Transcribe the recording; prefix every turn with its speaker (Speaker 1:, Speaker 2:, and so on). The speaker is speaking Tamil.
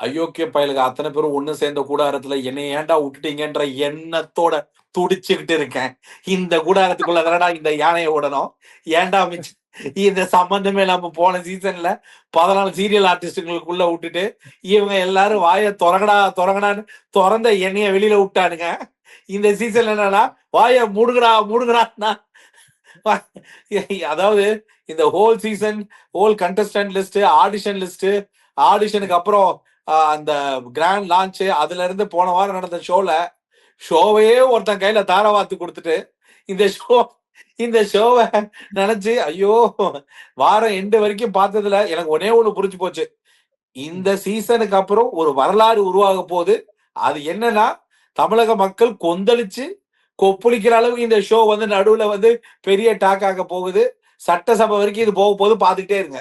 Speaker 1: அயோக்கிய பயலுக அத்தனை பேரும் ஒண்ணு சேர்ந்த கூடாரத்துல என்னை ஏன்டா விட்டுட்டீங்கன்ற எண்ணத்தோட துடிச்சுக்கிட்டு இருக்கேன். இந்த கூடாரத்துக்குள்ள தானடா இந்த யானையை விடணும். ஏன்டா மிச்ச இந்த சம்பந்தமே இல்லாம போன சீசன்ல 14 சீரியல் ஆர்டிஸ்டுங்களுக்குள்ள விட்டுட்டு இவங்க எல்லாரும் வாயை தொறங்கடான்னு திறந்த எண்ணெய வெளியில விட்டானுங்க. இந்த சீசன்ல என்னன்னா வாயை மூடுங்கடா. அதாவது இந்த whole season whole contestant list audition list ஆடிஷனுக்கு அப்புறம் அந்த கிராண்ட் லான்ச் அதுல இருந்து போன வாரம் நடந்த ஷோவையே ஒருத்தன் கையில தாரவாத்து கொடுத்துட்டு இந்த ஷோவை நினைச்சு ஐயோ வாரம் எண்டு வரைக்கும் பார்த்ததுல எனக்கு ஒன்னே ஒண்ணு புரிஞ்சு போச்சு. இந்த சீசனுக்கு அப்புறம் ஒரு வரலாறு உருவாக போகுது. அது என்னன்னா தமிழக மக்கள் கொந்தளிச்சு கொப்பளிக்கிற அளவுக்கு இந்த ஷோ வந்து நடுவுல வந்து பெரிய டாக் ஆக போகுது. சட்டசபை வரைக்கும் இது போக போது பாத்துக்கிட்டே இருங்க.